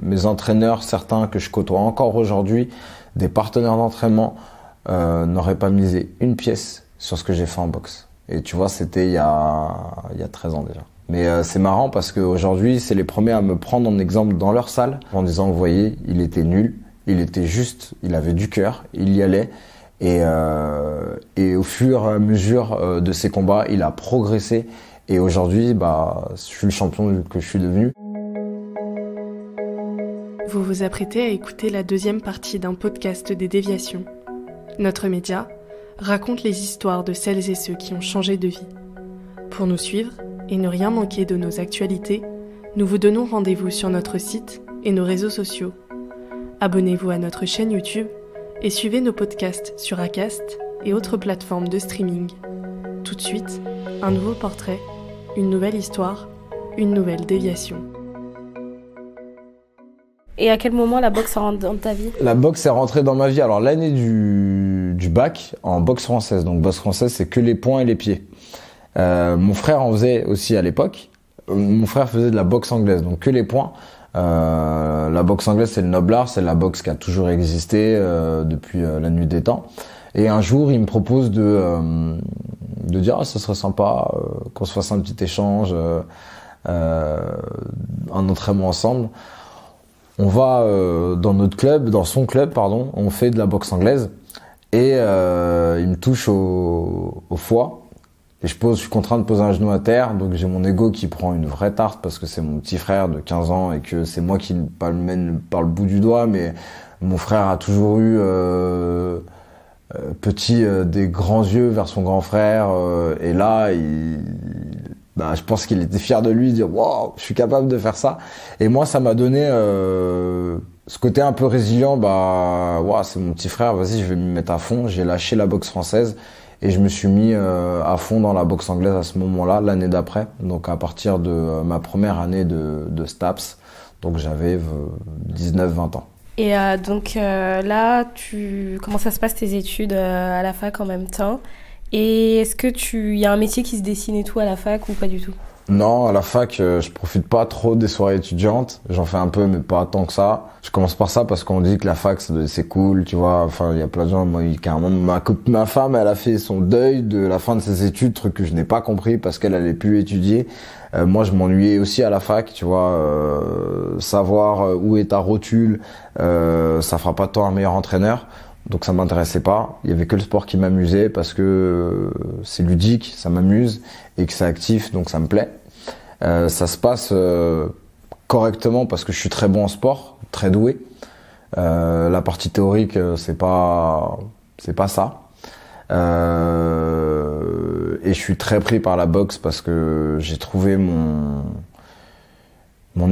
mes entraîneurs, certains que je côtoie encore aujourd'hui, des partenaires d'entraînement, n'auraient pas misé une pièce sur ce que j'ai fait en boxe. Et tu vois, c'était il y a 13 ans déjà. Mais c'est marrant parce qu'aujourd'hui, c'est les premiers à me prendre en exemple dans leur salle en disant, vous voyez, il était nul, il était juste, il avait du cœur, il y allait. Et au fur et à mesure de ses combats, il a progressé. Et aujourd'hui, je suis le champion que je suis devenu. Vous vous apprêtez à écouter la deuxième partie d'un podcast des Déviations. Notre média raconte les histoires de celles et ceux qui ont changé de vie. Pour nous suivre et ne rien manquer de nos actualités, nous vous donnons rendez-vous sur notre site et nos réseaux sociaux. Abonnez-vous à notre chaîne YouTube et suivez nos podcasts sur Acast et autres plateformes de streaming. Tout de suite, un nouveau portrait, une nouvelle histoire, une nouvelle déviation. Et à quel moment la boxe rentre dans ta vie ? La boxe est rentrée dans ma vie. Alors l'année du bac en boxe française. Donc boxe française, c'est que les poings et les pieds. Mon frère en faisait aussi à l'époque. Mon frère faisait de la boxe anglaise, donc que les poings. La boxe anglaise, c'est le noble art, c'est la boxe qui a toujours existé depuis la nuit des temps. Et un jour, il me propose de dire, ça serait sympa qu'on se fasse un petit échange, un entraînement ensemble. On va dans notre club, dans son club, pardon, on fait de la boxe anglaise et il me touche au foie. Et je suis contraint de poser un genou à terre, donc j'ai mon ego qui prend une vraie tarte parce que c'est mon petit frère de 15 ans et que c'est moi qui le mène par le bout du doigt, mais mon frère a toujours eu petit des grands yeux vers son grand frère et là je pense qu'il était fier de lui, dire waouh, je suis capable de faire ça. Et moi ça m'a donné ce côté un peu résilient, waouh, c'est mon petit frère, vas-y, je vais m'y mettre à fond. J'ai lâché la boxe française. Et je me suis mis à fond dans la boxe anglaise à ce moment-là, l'année d'après. Donc à partir de ma première année de STAPS, donc j'avais 19-20 ans. Et là, comment ça se passe tes études à la fac en même temps ? Et est-ce que il y a un métier qui se dessine et tout à la fac ou pas du tout ? Non, à la fac, je profite pas trop des soirées étudiantes. J'en fais un peu, mais pas tant que ça. Je commence par ça parce qu'on dit que la fac, c'est cool, tu vois. Enfin, il y a plein de gens, moi, carrément, ma femme, elle a fait son deuil de la fin de ses études, truc que je n'ai pas compris parce qu'elle allait plus étudier. Moi, je m'ennuyais aussi à la fac, tu vois. Savoir où est ta rotule, ça fera pas de toi un meilleur entraîneur. Donc ça m'intéressait pas. Il y avait que le sport qui m'amusait parce que c'est ludique, ça m'amuse et que c'est actif, donc ça me plaît. Ça se passe correctement parce que je suis très bon en sport, très doué. La partie théorique, c'est pas ça. Et je suis très pris par la boxe parce que j'ai trouvé mon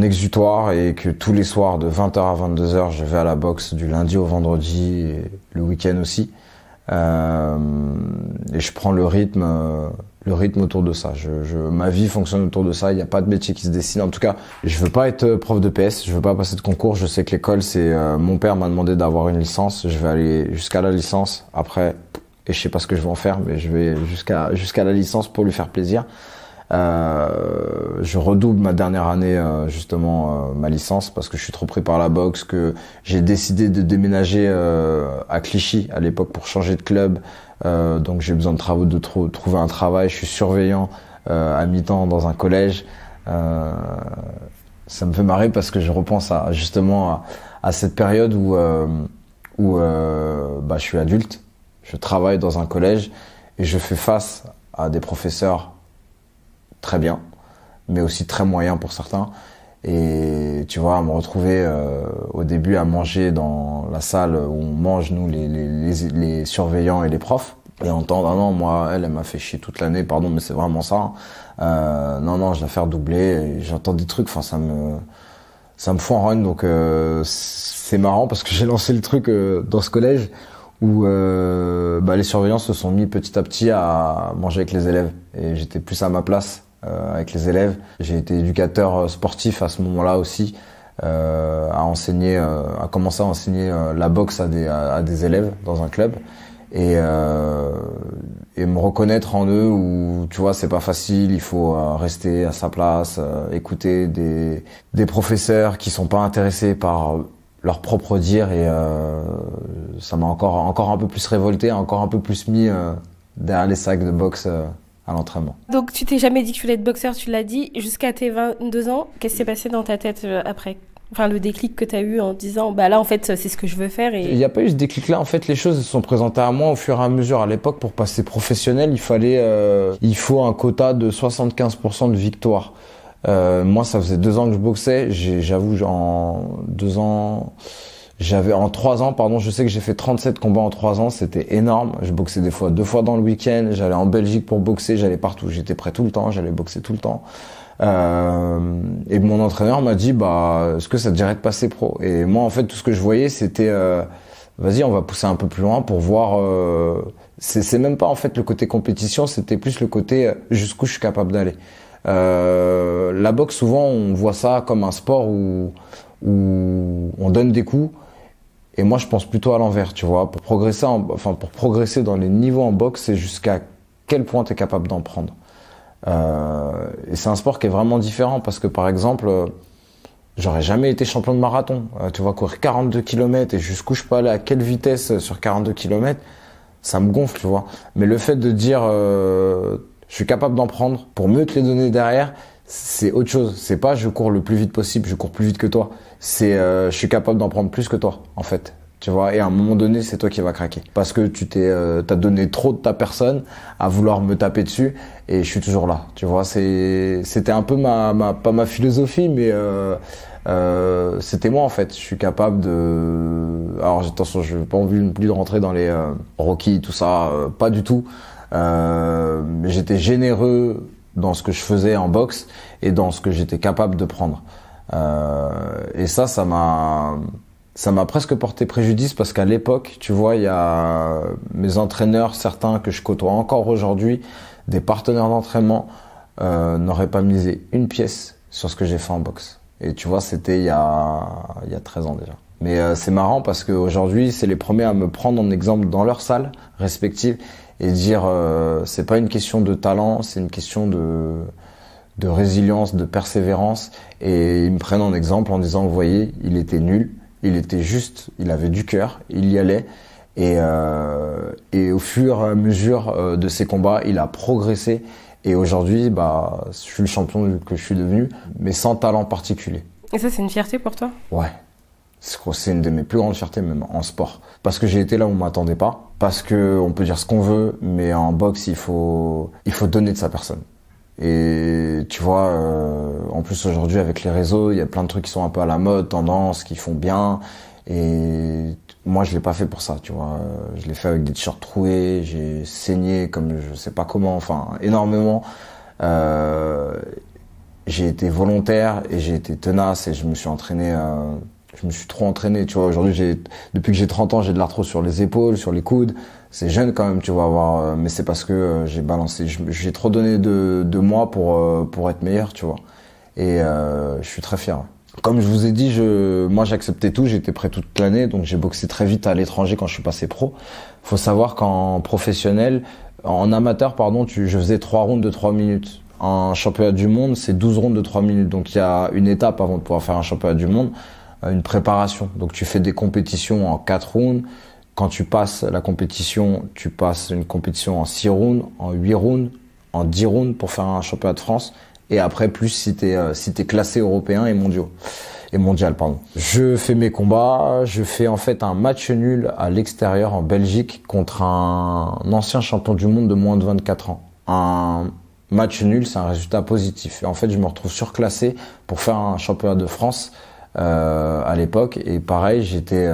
exutoire et que tous les soirs de 20h à 22h, je vais à la boxe du lundi au vendredi et le week-end aussi. Et je prends le rythme autour de ça. Ma vie fonctionne autour de ça. Il n'y a pas de métier qui se dessine. En tout cas, je veux pas être prof de PS. Je veux pas passer de concours. Je sais que l'école, mon père m'a demandé d'avoir une licence. Je vais aller jusqu'à la licence. Après, et je sais pas ce que je vais en faire, mais je vais jusqu'à la licence pour lui faire plaisir. Je redouble ma dernière année ma licence parce que je suis trop pris par la boxe, que j'ai décidé de déménager à Clichy à l'époque pour changer de club, donc j'ai besoin de trouver un travail. Je suis surveillant à mi-temps dans un collège. Ça me fait marrer parce que je repense à cette période où je suis adulte, je travaille dans un collège et je fais face à des professeurs très bien, mais aussi très moyen pour certains. Et tu vois, à me retrouver au début à manger dans la salle où on mange, nous, les surveillants et les profs, et entendre, ah non, moi, elle m'a fait chier toute l'année, pardon, mais c'est vraiment ça. Non, je dois faire doubler, et j'entends des trucs, enfin, ça me fout en rogne, donc c'est marrant parce que j'ai lancé le truc dans ce collège où les surveillants se sont mis petit à petit à manger avec les élèves, et j'étais plus à ma place avec les élèves. J'ai été éducateur sportif à ce moment-là aussi, à commencer à enseigner la boxe à des élèves dans un club. et me reconnaître en eux où, tu vois, c'est pas facile, il faut rester à sa place, écouter des professeurs qui sont pas intéressés par leur propre dire et ça m'a encore un peu plus révolté, encore un peu plus mis derrière les sacs de boxe à l'entraînement. Donc tu t'es jamais dit que tu voulais être boxeur, tu l'as dit, jusqu'à tes 22 ans, qu'est-ce qui s'est passé dans ta tête après ? Enfin, le déclic que tu as eu en disant, bah là, en fait, c'est ce que je veux faire. Il n'y a pas eu ce déclic-là. En fait, les choses se sont présentées à moi au fur et à mesure. À l'époque, pour passer professionnel, il faut un quota de 75% de victoire. Moi, ça faisait 2 ans que je boxais. J'avoue, en 3 ans, pardon, je sais que j'ai fait 37 combats en 3 ans. C'était énorme. Je boxais des fois 2 fois dans le week-end. J'allais en Belgique pour boxer. J'allais partout. J'étais prêt tout le temps. J'allais boxer tout le temps. Et mon entraîneur m'a dit, est-ce que ça te dirait de passer pro? Et moi, en fait, tout ce que je voyais, c'était, vas-y, on va pousser un peu plus loin pour voir, c'est même pas, en fait, le côté compétition, c'était plus le côté jusqu'où je suis capable d'aller. La boxe, souvent, on voit ça comme un sport où on donne des coups. Et moi, je pense plutôt à l'envers, tu vois. Pour progresser dans les niveaux en boxe, c'est jusqu'à quel point tu es capable d'en prendre. Et c'est un sport qui est vraiment différent parce que, par exemple, j'aurais jamais été champion de marathon. Tu vois, courir 42 km et jusqu'où je peux aller, à quelle vitesse sur 42 km, ça me gonfle, tu vois. Mais le fait de dire, je suis capable d'en prendre pour mieux te les donner derrière, c'est autre chose. C'est pas je cours le plus vite possible, je cours plus vite que toi. C'est je suis capable d'en prendre plus que toi, en fait. Tu vois, et à un moment donné, c'est toi qui vas craquer. Parce que t'as donné trop de ta personne à vouloir me taper dessus et je suis toujours là. Tu vois, c'était un peu pas ma philosophie, mais c'était moi en fait. Je suis capable de. Alors attention, je n'ai pas envie non plus de rentrer dans les Rocky, tout ça, pas du tout. Mais j'étais généreux dans ce que je faisais en boxe et dans ce que j'étais capable de prendre. Et ça m'a presque porté préjudice parce qu'à l'époque, tu vois, il y a mes entraîneurs, certains que je côtoie encore aujourd'hui, des partenaires d'entraînement, n'auraient pas misé une pièce sur ce que j'ai fait en boxe. Et tu vois, c'était il y a 13 ans déjà. Mais c'est marrant parce qu'aujourd'hui, c'est les premiers à me prendre en exemple dans leur salle respective et dire c'est pas une question de talent, c'est une question de résilience, de persévérance. Et ils me prennent en exemple en disant, vous voyez, il était nul. Il était juste, il avait du cœur, il y allait et au fur et à mesure de ses combats, il a progressé et aujourd'hui, je suis le champion que je suis devenu, mais sans talent particulier. Et ça, c'est une fierté pour toi ? Ouais, c'est une de mes plus grandes fiertés même en sport, parce que j'ai été là où on m'attendait pas, parce que on peut dire ce qu'on veut, mais en boxe, il faut donner de sa personne. Et tu vois, en plus aujourd'hui avec les réseaux, il y a plein de trucs qui sont un peu à la mode, tendance, qui font bien. Et moi, je l'ai pas fait pour ça, tu vois. Je l'ai fait avec des t-shirts troués, j'ai saigné comme je sais pas comment, enfin énormément. J'ai été volontaire et j'ai été tenace et je me suis entraîné. Je me suis trop entraîné, tu vois. Aujourd'hui, depuis que j'ai 30 ans, j'ai de l'arthrose sur les épaules, sur les coudes. C'est jeune quand même, tu vas voir, mais c'est parce que j'ai balancé. J'ai trop donné de moi pour être meilleur, tu vois. Et je suis très fier. Comme je vous ai dit, moi j'acceptais tout, j'étais prêt toute l'année, donc j'ai boxé très vite à l'étranger quand je suis passé pro. Faut savoir qu'en professionnel, en amateur, pardon, je faisais 3 rounds de 3 minutes. En championnat du monde, c'est 12 rounds de 3 minutes. Donc il y a une étape avant de pouvoir faire un championnat du monde, une préparation. Donc tu fais des compétitions en 4 rounds. Quand tu passes la compétition, tu passes une compétition en 6 rounds, en 8 rounds, en 10 rounds pour faire un championnat de France. Et après, plus si t'es classé européen et mondial, pardon. Je fais mes combats, je fais en fait un match nul à l'extérieur en Belgique contre un ancien champion du monde de moins de 24 ans. Un match nul, c'est un résultat positif. Et en fait, je me retrouve surclassé pour faire un championnat de France à l'époque. Et pareil, j'étais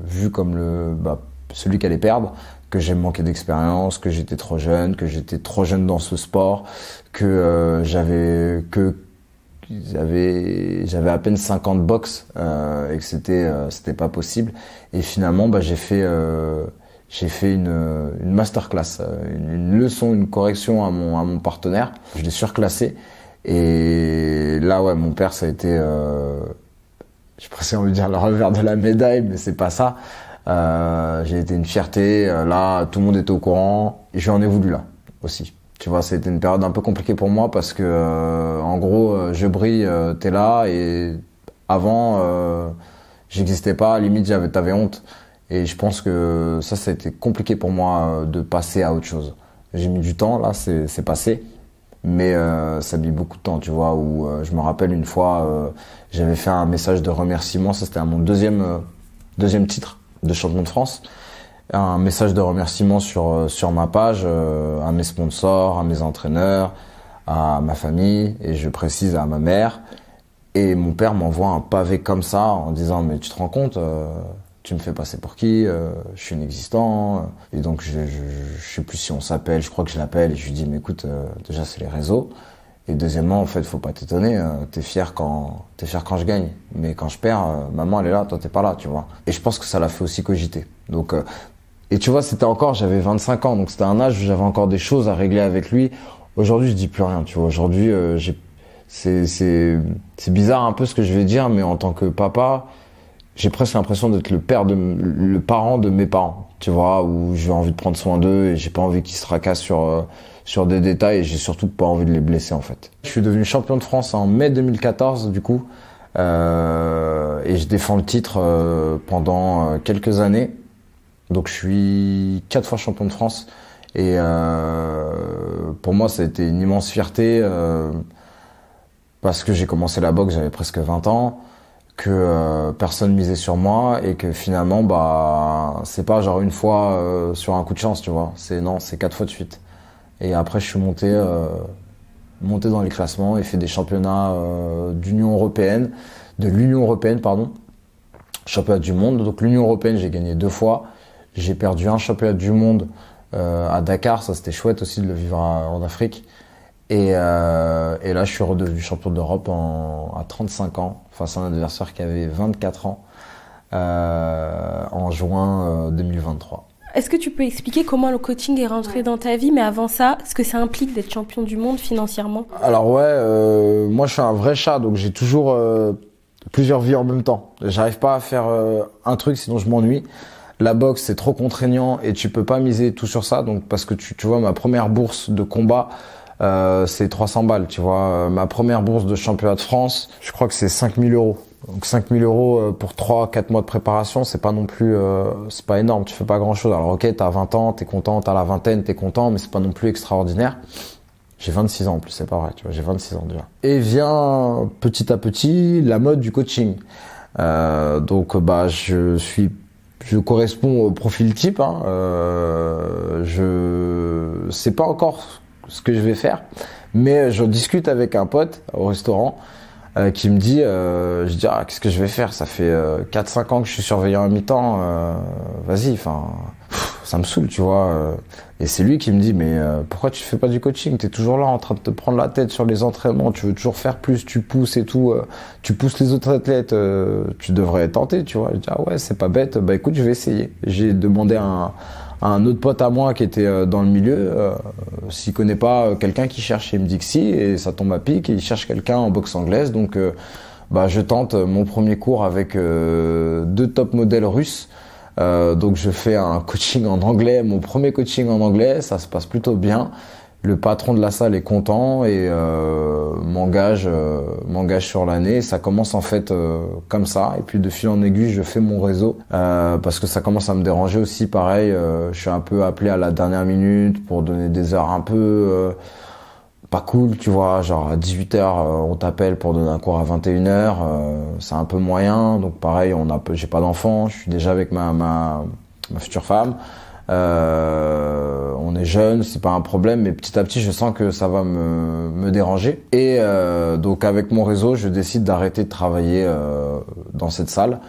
vu comme celui qui allait perdre, que j'ai manqué d'expérience, que j'étais trop jeune dans ce sport, que j'avais à peine 50 box et que c'était pas possible. Et finalement, j'ai fait une masterclass, une leçon, une correction à mon partenaire. Je l'ai surclassé. Et là, ouais, mon père, ça a été, j'ai presque envie de dire le revers de la médaille, mais c'est pas ça. J'ai été une fierté. Là, tout le monde était au courant. Et j'en ai voulu là aussi. Tu vois, c'était une période un peu compliquée pour moi parce que, en gros, je brille, t'es là. Et avant, j'existais pas. Limite, t'avais honte. Et je pense que ça a été compliqué pour moi de passer à autre chose. J'ai mis du temps, là, c'est passé. Mais ça a mis beaucoup de temps, tu vois, où je me rappelle une fois, j'avais fait un message de remerciement, ça c'était à mon deuxième titre de champion de France, un message de remerciement sur ma page, à mes sponsors, à mes entraîneurs, à ma famille, et je précise à ma mère. Et mon père m'envoie un pavé comme ça, en disant « Mais tu te rends compte tu me fais passer pour qui je suis inexistant. » Et donc je sais plus si on s'appelle, je crois que je l'appelle et je lui dis mais écoute, déjà c'est les réseaux. Et deuxièmement, en fait, faut pas t'étonner, t'es fier quand je gagne. Mais quand je perds, maman elle est là, toi t'es pas là, tu vois. Et je pense que ça l'a fait aussi cogiter. Donc et tu vois, j'avais 25 ans, donc c'était un âge où j'avais encore des choses à régler avec lui. Aujourd'hui, je dis plus rien, tu vois. Aujourd'hui, c'est bizarre un peu ce que je vais dire, mais en tant que papa, j'ai presque l'impression d'être le parent de mes parents, tu vois, où j'ai envie de prendre soin d'eux et j'ai pas envie qu'ils se racassent sur des détails et j'ai surtout pas envie de les blesser, en fait. Je suis devenu champion de France en mai 2014, du coup, et je défends le titre pendant quelques années. Donc je suis 4 fois champion de France et pour moi ça a été une immense fierté parce que j'ai commencé la boxe, j'avais presque 20 ans. Que personne misait sur moi et que finalement c'est pas genre une fois sur un coup de chance, tu vois, c'est 4 fois de suite. Et après je suis monté dans les classements et fait des championnats de l'Union européenne pardon, championnat du monde. Donc l'Union européenne j'ai gagné 2 fois, j'ai perdu un championnat du monde à Dakar, ça c'était chouette aussi de le vivre en Afrique. Et là, je suis redevenu champion d'Europe à 35 ans, face à un adversaire qui avait 24 ans, en juin 2023. Est-ce que tu peux expliquer comment le coaching est rentré dans ta vie, mais avant ça, ce que ça implique d'être champion du monde financièrement? Alors ouais, moi je suis un vrai chat, donc j'ai toujours plusieurs vies en même temps. J'arrive pas à faire un truc, sinon je m'ennuie. La boxe, c'est trop contraignant et tu peux pas miser tout sur ça, donc parce que tu vois, ma première bourse de combat, c'est 300 balles, tu vois. Ma première bourse de championnat de France, je crois que c'est 5000 euros. Donc 5000 euros pour 3-4 mois de préparation, c'est pas non plus, c'est pas énorme, tu fais pas grand chose. Alors ok, t'as 20 ans, t'es content, t'as la vingtaine, t'es content, mais c'est pas non plus extraordinaire. J'ai 26 ans en plus, c'est pas vrai, tu vois, j'ai 26 ans déjà. Et vient petit à petit la mode du coaching. Donc je corresponds au profil type, hein. Je sais pas encore ce que je vais faire, mais je discute avec un pote au restaurant qui me dit, je dis qu'est-ce que je vais faire, ça fait 4-5 ans que je suis surveillant à mi-temps, vas-y, enfin ça me saoule, tu vois. Et c'est lui qui me dit mais pourquoi tu fais pas du coaching, t'es toujours là en train de te prendre la tête sur les entraînements, tu veux toujours faire plus, tu pousses et tout, tu pousses les autres athlètes, tu devrais tenter, tu vois. Je dis ouais, c'est pas bête, bah écoute, je vais essayer. J'ai demandé à un autre pote à moi qui était dans le milieu, s'il connaît pas quelqu'un qui cherche, il me dit que si, et ça tombe à pic, et il cherche quelqu'un en boxe anglaise, donc je tente mon premier cours avec 2 top modèles russes. Donc je fais un coaching en anglais, mon premier coaching en anglais, ça se passe plutôt bien. Le patron de la salle est content et m'engage sur l'année. Ça commence en fait comme ça. Et puis de fil en aiguille, je fais mon réseau parce que ça commence à me déranger aussi. Pareil, je suis un peu appelé à la dernière minute pour donner des heures un peu pas cool, tu vois. Genre à 18h, on t'appelle pour donner un cours à 21h. C'est un peu moyen. Donc pareil, j'ai pas d'enfant. Je suis déjà avec ma future femme. On est jeune, c'est pas un problème, mais petit à petit, je sens que ça va me déranger. Et donc, avec mon réseau, je décide d'arrêter de travailler dans cette salle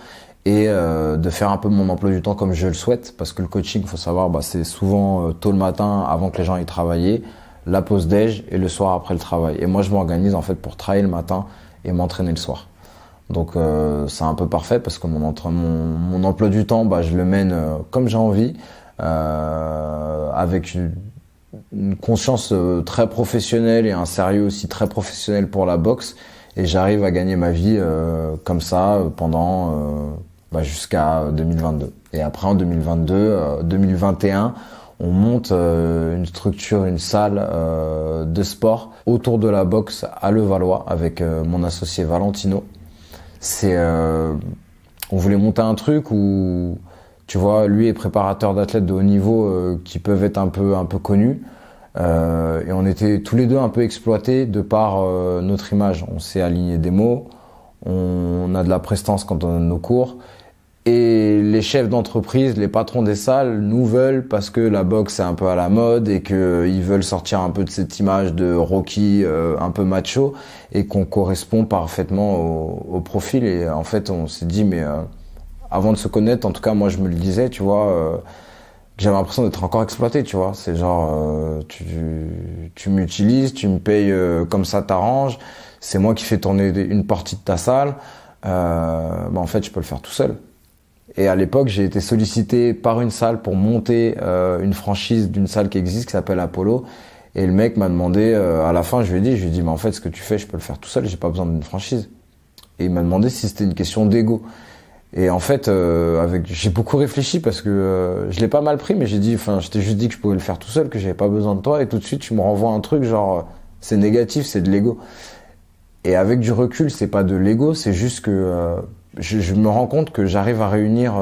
et de faire un peu mon emploi du temps comme je le souhaite, parce que le coaching, faut savoir, c'est souvent tôt le matin, avant que les gens aient travaillé, la pause déj et le soir après le travail. Et moi, je m'organise en fait pour travailler le matin et m'entraîner le soir. Donc, c'est un peu parfait parce que mon emploi du temps, je le mène comme j'ai envie. Avec une conscience très professionnelle et un sérieux aussi très professionnel pour la boxe, et j'arrive à gagner ma vie comme ça pendant jusqu'à 2022. Et après en 2021, on monte une structure, une salle de sport autour de la boxe à Levallois avec mon associé Valentino. On voulait monter un truc où, tu vois, lui est préparateur d'athlètes de haut niveau qui peuvent être un peu connus. Et on était tous les deux un peu exploités de par notre image. On s'est aligné des mots, on a de la prestance quand on donne nos cours. Et les chefs d'entreprise, les patrons des salles nous veulent parce que la boxe est un peu à la mode et qu'ils veulent sortir un peu de cette image de Rocky un peu macho et qu'on correspond parfaitement au profil. Et en fait, on s'est dit, mais avant de se connaître, en tout cas, moi je me le disais, tu vois, que j'avais l'impression d'être encore exploité, tu vois. C'est genre, tu m'utilises, tu me payes comme ça t'arrange, c'est moi qui fais tourner une partie de ta salle. En fait, je peux le faire tout seul. Et à l'époque, j'ai été sollicité par une salle pour monter une franchise d'une salle qui existe, qui s'appelle Apollo. Et le mec m'a demandé, à la fin, je lui ai dit, mais en fait, ce que tu fais, je peux le faire tout seul, j'ai pas besoin d'une franchise. Et il m'a demandé si c'était une question d'ego. Et en fait, j'ai beaucoup réfléchi parce que je l'ai pas mal pris, mais je t'ai juste dit que je pouvais le faire tout seul, que j'avais pas besoin de toi. Et tout de suite, tu me renvoies un truc genre, c'est négatif, c'est de l'ego. Et avec du recul, c'est pas de l'ego, c'est juste que je me rends compte que j'arrive à réunir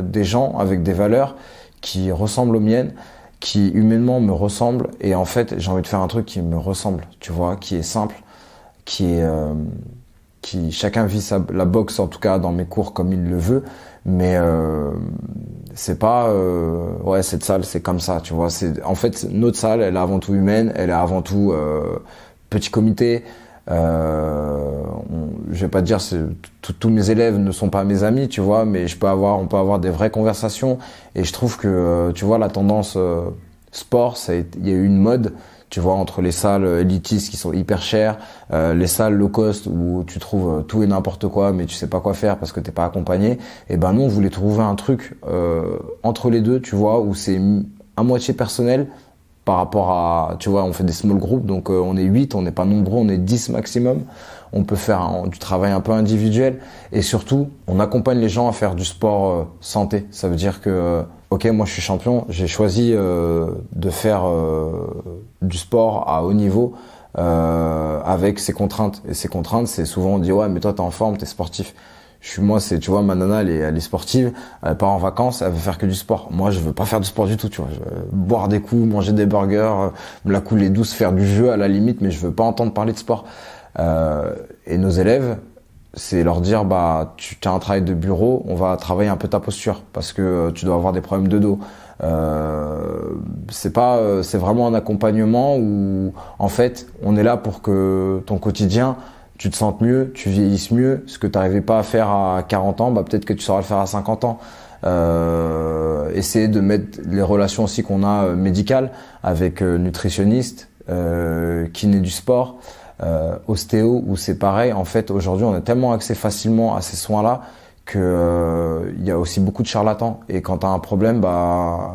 des gens avec des valeurs qui ressemblent aux miennes, qui humainement me ressemblent. Et en fait, j'ai envie de faire un truc qui me ressemble, tu vois, qui est simple, qui chacun vit la boxe, en tout cas dans mes cours, comme il le veut. Mais c'est pas cette salle, c'est comme ça, tu vois. En fait, notre salle, elle est avant tout humaine, elle est avant tout petit comité. Je vais pas te dire tous mes élèves ne sont pas mes amis, tu vois, mais on peut avoir des vraies conversations. Et je trouve que tu vois, la tendance sport, il y a eu une mode, tu vois, entre les salles élitistes qui sont hyper chères, les salles low cost où tu trouves tout et n'importe quoi, mais tu sais pas quoi faire parce que t'es pas accompagné. Et nous, on voulait trouver un truc entre les deux, tu vois, où c'est à moitié personnel. Par rapport à, tu vois, on fait des small groups, donc on est 8, on n'est pas nombreux, on est 10 maximum. On peut faire du travail un peu individuel et surtout, on accompagne les gens à faire du sport santé. Ça veut dire que, ok, moi je suis champion, j'ai choisi de faire du sport à haut niveau avec ses contraintes. Et ces contraintes, c'est souvent on dit ouais, mais toi t'es en forme, t'es sportif. Tu vois, ma nana, elle est sportive, elle part en vacances, elle veut faire que du sport. Moi, je veux pas faire du sport du tout, tu vois. Je veux boire des coups, manger des burgers, me la couler douce, faire du jeu à la limite, mais je veux pas entendre parler de sport. Et nos élèves, c'est leur dire, tu as un travail de bureau, on va travailler un peu ta posture, parce que tu dois avoir des problèmes de dos. C'est vraiment un accompagnement où, en fait, on est là pour que ton quotidien, tu te sentes mieux, tu vieillisses mieux. Ce que tu n'arrivais pas à faire à 40 ans, peut-être que tu sauras le faire à 50 ans. Essayer de mettre les relations aussi qu'on a médicales avec nutritionniste, kiné du sport, ostéo, où c'est pareil. En fait, aujourd'hui, on a tellement accès facilement à ces soins-là que il y a aussi beaucoup de charlatans. Et quand tu as un problème,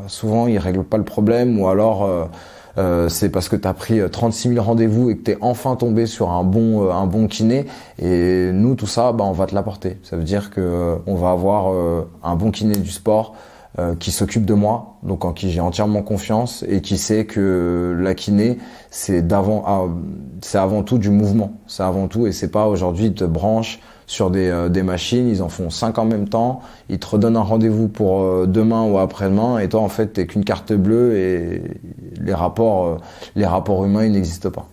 souvent, ils règlent pas le problème ou alors... c'est parce que tu as pris 36 000 rendez-vous et que tu es enfin tombé sur un bon kiné. Et nous, tout ça, on va te l'apporter. Ça veut dire que on va avoir un bon kiné du sport qui s'occupe de moi, donc en qui j'ai entièrement confiance et qui sait que la kiné, c'est avant tout du mouvement. C'est avant tout, et c'est pas aujourd'hui ils te branchent sur des machines, ils en font 5 en même temps, ils te redonnent un rendez-vous pour demain ou après-demain, et toi en fait t'es qu'une carte bleue et les rapports humains ils n'existent pas.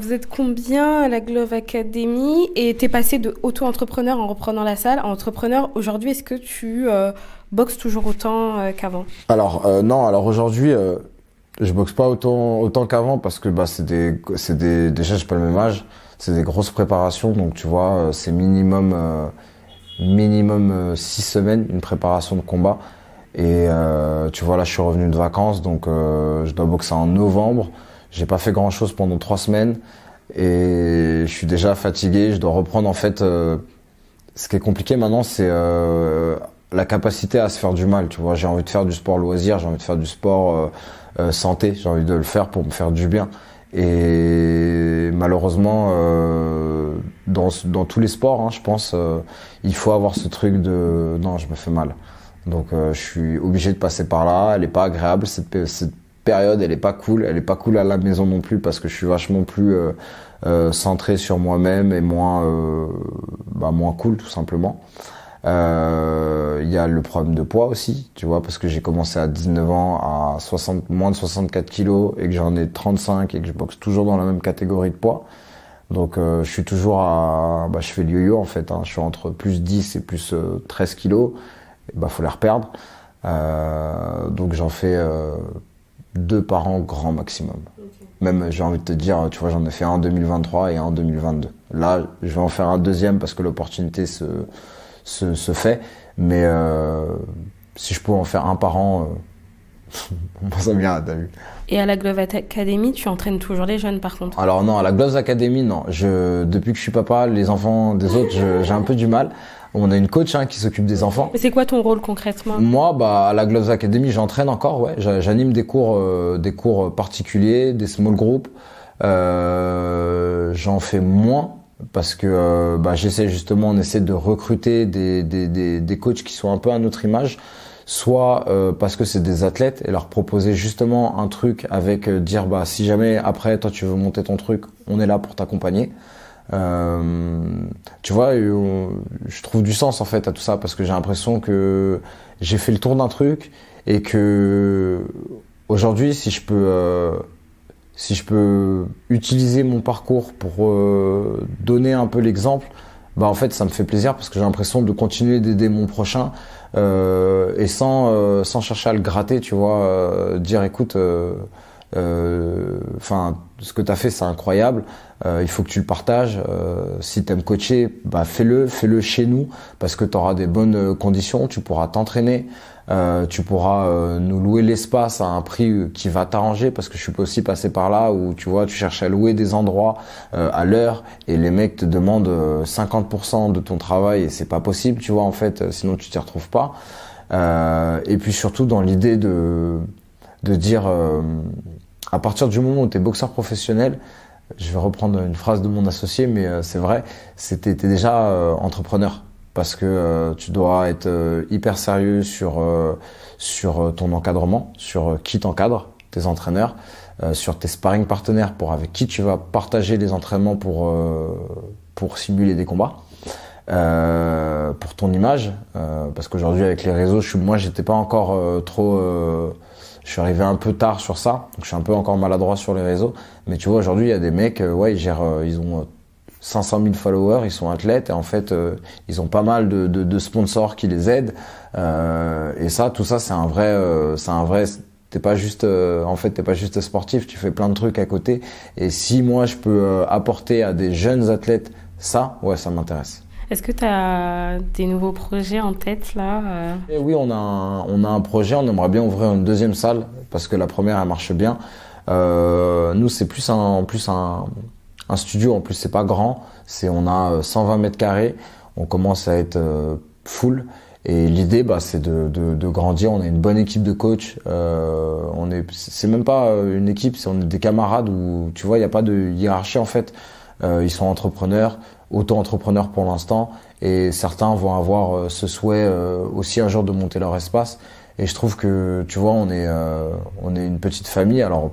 Vous êtes combien à la Glove Academy et t'es passé de auto-entrepreneur en reprenant la salle à entrepreneur aujourd'hui? Est-ce que tu boxes toujours autant qu'avant? Non, alors aujourd'hui je boxe pas autant qu'avant parce que déjà j'ai pas le même âge. C'est des grosses préparations, donc tu vois, c'est minimum 6 semaines, une préparation de combat. Et tu vois, là, je suis revenu de vacances, donc je dois boxer en novembre. J'ai pas fait grand-chose pendant 3 semaines et je suis déjà fatigué. Je dois reprendre, en fait... ce qui est compliqué maintenant, c'est la capacité à se faire du mal, tu vois. J'ai envie de faire du sport loisir, j'ai envie de faire du sport santé, j'ai envie de le faire pour me faire du bien. Et malheureusement, dans tous les sports, hein, je pense, il faut avoir ce truc de non, je me fais mal. Donc je suis obligé de passer par là. Elle est pas agréable cette période, elle est pas cool. Elle est pas cool à la maison non plus parce que je suis vachement plus centré sur moi-même et moins cool tout simplement. Il y a le problème de poids aussi, tu vois, parce que j'ai commencé à 19 ans à moins de 64 kilos et que j'en ai 35 et que je boxe toujours dans la même catégorie de poids. Donc je suis toujours je fais le yo-yo en fait, hein. Je suis entre plus 10 et plus 13 kilos. Et faut les reperdre. Donc j'en fais 2 par an grand maximum. Okay. Même j'ai envie de te dire, tu vois, j'en ai fait un en 2023 et un en 2022. Là, je vais en faire un deuxième parce que l'opportunité se fait. Mais si je pouvais en faire un par an, ça me vient, t'as vu. Et à la Gloves Academy, tu entraînes toujours les jeunes par contre? Alors non, à la Gloves Academy, non. Depuis que je suis papa, les enfants des autres, j'ai un peu du mal. On a une coach qui s'occupe des enfants. Mais c'est quoi ton rôle concrètement? Moi, à la Gloves Academy, j'entraîne encore, ouais. J'anime des cours particuliers, des small groups. J'en fais moins parce que j'essaie justement, on essaie de recruter des coachs qui sont un peu à notre image. Soit parce que c'est des athlètes et leur proposer justement un truc avec dire si jamais après toi tu veux monter ton truc, on est là pour t'accompagner. Tu vois, je trouve du sens en fait à tout ça parce que j'ai l'impression que j'ai fait le tour d'un truc et que aujourd'hui si je peux utiliser mon parcours pour donner un peu l'exemple, en fait ça me fait plaisir parce que j'ai l'impression de continuer d'aider mon prochain et sans chercher à le gratter, tu vois, dire écoute ce que t'as fait c'est incroyable, il faut que tu le partages, si t'aimes coacher, fais-le chez nous parce que t'auras des bonnes conditions, tu pourras t'entraîner, tu pourras nous louer l'espace à un prix qui va t'arranger parce que je suis aussi passé par là où tu vois tu cherches à louer des endroits à l'heure et les mecs te demandent 50% de ton travail et c'est pas possible, tu vois, en fait, sinon tu t'y retrouves pas. Et puis surtout dans l'idée de dire à partir du moment où tu es boxeur professionnel, je vais reprendre une phrase de mon associé, mais c'est vrai, t'es déjà entrepreneur parce que tu dois être hyper sérieux sur ton encadrement, sur qui t'encadre, tes entraîneurs, sur tes sparring partenaires avec qui tu vas partager les entraînements pour simuler des combats. Pour ton image, parce qu'aujourd'hui avec les réseaux, j'étais pas encore je suis arrivé un peu tard sur ça, donc je suis un peu encore maladroit sur les réseaux. Mais tu vois, aujourd'hui, il y a des mecs, ils ont 500 000 followers, ils sont athlètes, et en fait, ils ont pas mal de sponsors qui les aident. Et ça, tout ça, c'est un vrai. T'es pas juste sportif, tu fais plein de trucs à côté. Et si moi, je peux apporter à des jeunes athlètes ça, ouais, ça m'intéresse. Est-ce que tu as des nouveaux projets en tête là Et oui, on a un projet, on aimerait bien ouvrir une deuxième salle parce que la première elle marche bien. Nous c'est plus un studio, en plus c'est pas grand, on a 120 mètres carrés, on commence à être full et l'idée c'est de grandir. On a une bonne équipe de coachs, c'est même pas une équipe, on est des camarades où tu vois il y a pas de hiérarchie en fait. Ils sont entrepreneurs, auto-entrepreneurs pour l'instant, et certains vont avoir ce souhait aussi un jour de monter leur espace. Et je trouve que, tu vois, on est une petite famille. Alors,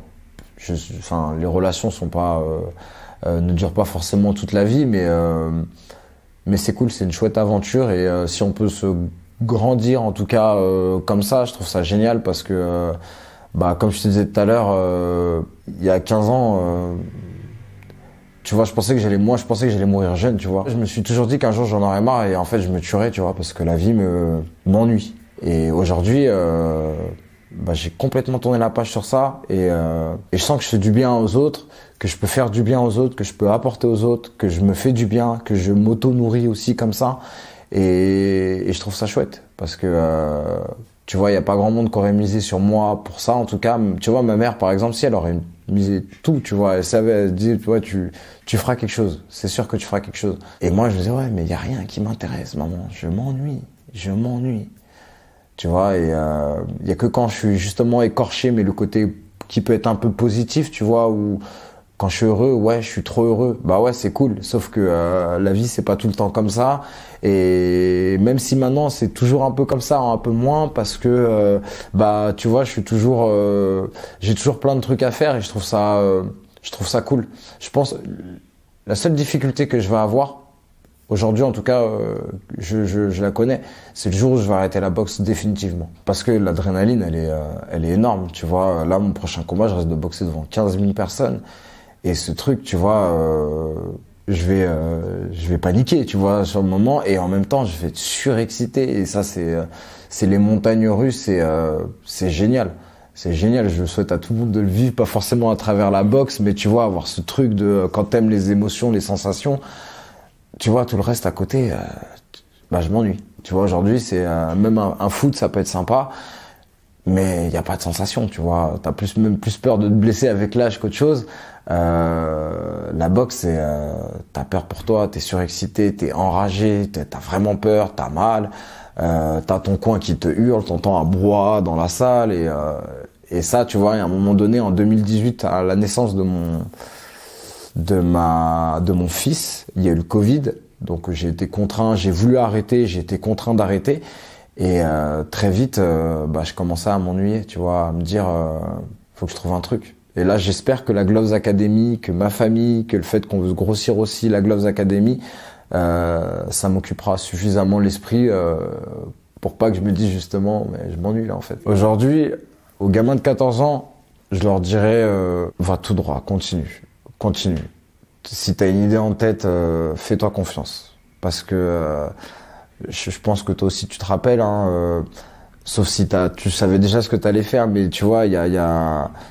les relations sont pas, ne durent pas forcément toute la vie, mais c'est cool, c'est une chouette aventure. Et si on peut se grandir, en tout cas comme ça, je trouve ça génial parce que, comme je te disais tout à l'heure, il y a 15 ans. Tu vois, je pensais que j'allais mourir jeune, tu vois. Je me suis toujours dit qu'un jour j'en aurais marre et en fait je me tuerais, tu vois, parce que la vie m'ennuie. Et aujourd'hui, j'ai complètement tourné la page sur ça et je sens que je fais du bien aux autres, que je peux faire du bien aux autres, que je peux apporter aux autres, que je me fais du bien, que je m'auto-nourris aussi comme ça. Et je trouve ça chouette parce que tu vois, il y a pas grand monde qui aurait misé sur moi pour ça. En tout cas, tu vois, ma mère par exemple, si elle aurait misé tout, tu vois, elle savait, elle disait, tu vois, tu feras quelque chose. C'est sûr que tu feras quelque chose. Et moi, je me disais, ouais, mais il y a rien qui m'intéresse, maman. Je m'ennuie. Tu vois, et il y a que quand je suis justement écorché, mais le côté qui peut être un peu positif, tu vois, où Quand je suis heureux, ouais, je suis trop heureux. Bah ouais, c'est cool. Sauf que la vie, c'est pas tout le temps comme ça. Et même si maintenant, c'est toujours un peu comme ça, un peu moins, parce que bah tu vois, j'ai toujours plein de trucs à faire et je trouve ça cool. Je pense la seule difficulté que je vais avoir aujourd'hui, en tout cas, je la connais. C'est le jour où je vais arrêter la boxe définitivement. Parce que l'adrénaline, elle est énorme. Tu vois, là, mon prochain combat, je risque de boxer devant 15 000 personnes. Et ce truc, tu vois, je vais paniquer, tu vois, sur le moment. Et en même temps, je vais être surexcité. Et ça, c'est les montagnes russes. C'est génial. C'est génial. Je souhaite à tout le monde de le vivre, pas forcément à travers la boxe, mais tu vois, avoir ce truc de quand t'aimes les émotions, les sensations. Tu vois, tout le reste à côté, bah, je m'ennuie. Tu vois, aujourd'hui, c'est même un foot, ça peut être sympa, mais il n'y a pas de sensation, tu vois. T'as même plus peur de te blesser avec l'âge qu'autre chose. La boxe, t'as peur pour toi, t'es surexcité, t'es enragé, t'as vraiment peur, t'as mal. T'as ton coin qui te hurle, t'entends un brouhaha dans la salle, et ça, tu vois, à un moment donné, en 2018, à la naissance de mon fils, il y a eu le Covid, donc j'ai voulu arrêter, j'ai été contraint d'arrêter, et très vite, bah, je commençais à m'ennuyer, tu vois, à me dire, faut que je trouve un truc. Et là, j'espère que la Gloves Academy, que ma famille, que le fait qu'on veut grossir aussi la Gloves Academy, ça m'occupera suffisamment l'esprit pour pas que je me dise justement, mais je m'ennuie là en fait. Aujourd'hui, aux gamins de 14 ans, je leur dirais, va tout droit, continue. Si t'as une idée en tête, fais-toi confiance. Parce que je pense que toi aussi tu te rappelles, hein, sauf si tu savais déjà ce que t'allais faire, mais tu vois,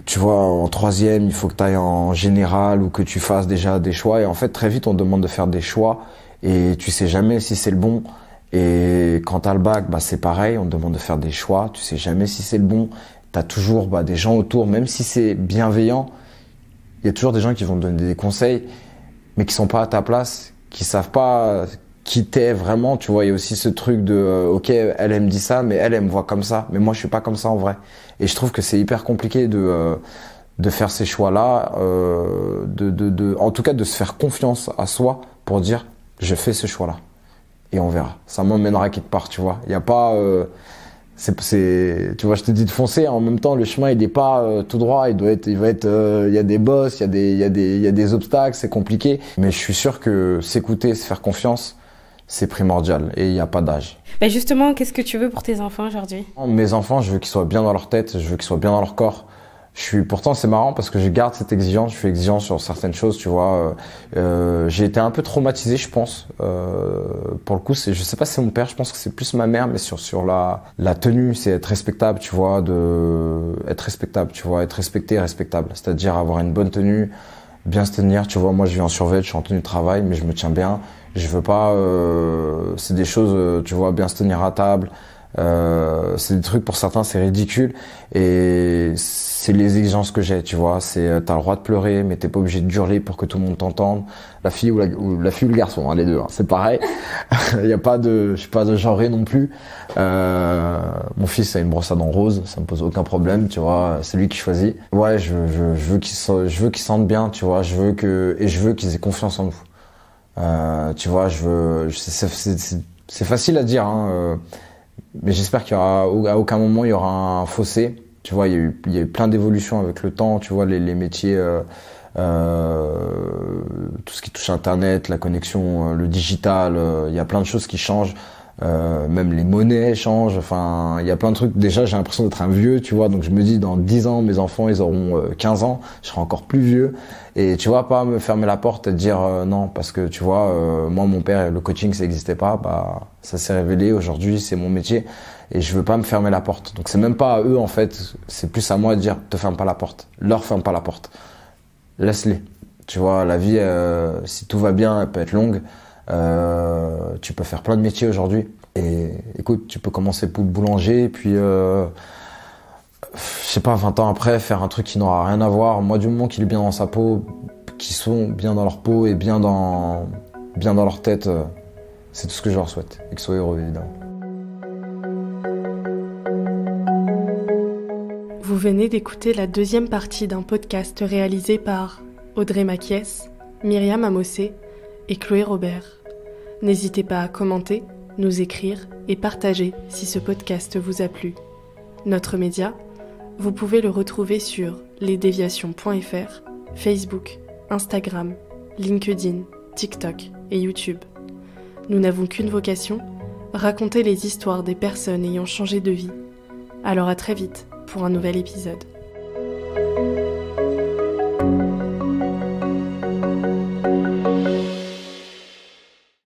tu vois, en troisième, il faut que t'ailles en général ou que tu fasses déjà des choix. Et en fait, très vite, on te demande de faire des choix et tu sais jamais si c'est le bon. Et quand t'as le bac, bah c'est pareil, on te demande de faire des choix, tu sais jamais si c'est le bon. T'as toujours des gens autour, même si c'est bienveillant. Il y a toujours des gens qui vont te donner des conseils, mais qui sont pas à ta place, qui savent pas qui t'es vraiment, tu vois. Il y a aussi ce truc de, ok, elle me dit ça, mais elle me voit comme ça, mais moi je suis pas comme ça en vrai. Et je trouve que c'est hyper compliqué de faire ces choix-là, en tout cas de se faire confiance à soi pour dire, je fais ce choix-là. Et on verra. Ça m'emmènera quelque part, tu vois. Il y a pas, tu vois, je te dis de foncer. En même temps, le chemin, il est pas tout droit. Il y a des bosses, il y a des obstacles, c'est compliqué. Mais je suis sûr que s'écouter, se faire confiance, c'est primordial. Et il n'y a pas d'âge. Bah justement, qu'est-ce que tu veux pour tes enfants aujourd'hui ? Mes enfants, je veux qu'ils soient bien dans leur tête, je veux qu'ils soient bien dans leur corps. Pourtant c'est marrant parce que je garde cette exigence, je suis exigeant sur certaines choses, tu vois. J'ai été un peu traumatisé, je pense. Pour le coup, je sais pas si c'est mon père, je pense que c'est plus ma mère, mais sur la tenue, c'est être respectable, tu vois, être respectable, tu vois, être respecté et respectable. C'est-à-dire avoir une bonne tenue, bien se tenir, tu vois. Moi, je vis en survêt, je suis en tenue de travail, mais je me tiens bien. Je veux pas, c'est des choses, tu vois, bien se tenir à table. C'est des trucs pour certains c'est ridicule et c'est les exigences que j'ai, tu vois. T'as le droit de pleurer mais t'es pas obligé de hurler pour que tout le monde t'entende. La fille ou la fille ou le garçon, hein, les deux, hein, c'est pareil. Il y a pas je suis pas de genré non plus. Mon fils a une brosse à dents rose, ça me pose aucun problème, tu vois. C'est lui qui choisit. Ouais, je veux qu'ils sentent bien, tu vois. Je veux qu'ils aient confiance en nous. Tu vois, c'est facile à dire, hein. Mais j'espère qu'il y aura, à aucun moment il y aura un fossé. Tu vois, il y a eu plein d'évolutions avec le temps. Tu vois, les métiers, tout ce qui touche Internet, la connexion, le digital, il y a plein de choses qui changent. Même les monnaies changent. Enfin, il y a plein de trucs. Déjà, j'ai l'impression d'être un vieux, tu vois. Donc, je me dis, dans 10 ans, mes enfants, ils auront 15 ans. Je serai encore plus vieux. Et tu vois, pas me fermer la porte et te dire non. Parce que, tu vois, moi, mon père, le coaching, ça n'existait pas. Bah, ça s'est révélé. Aujourd'hui, c'est mon métier. Et je veux pas me fermer la porte. Donc, c'est même pas à eux, en fait. C'est plus à moi de dire, te ferme pas la porte. Leur ferme pas la porte. Laisse-les. Tu vois, la vie, si tout va bien, elle peut être longue. Tu peux faire plein de métiers aujourd'hui et écoute, tu peux commencer pour le boulanger et puis je sais pas, 20 ans après faire un truc qui n'aura rien à voir. Moi, du moment qu'il est bien dans sa peau, qu'ils sont bien dans leur peau et bien dans leur tête, c'est tout ce que je leur souhaite et qu'ils soient heureux, évidemment. Vous venez d'écouter la deuxième partie d'un podcast réalisé par Audrey Maquies, Myriam Amossé et Chloé Robert. N'hésitez pas à commenter, nous écrire et partager si ce podcast vous a plu. Notre média, vous pouvez le retrouver sur lesdéviations.fr, Facebook, Instagram, LinkedIn, TikTok et YouTube. Nous n'avons qu'une vocation, raconter les histoires des personnes ayant changé de vie. Alors à très vite pour un nouvel épisode.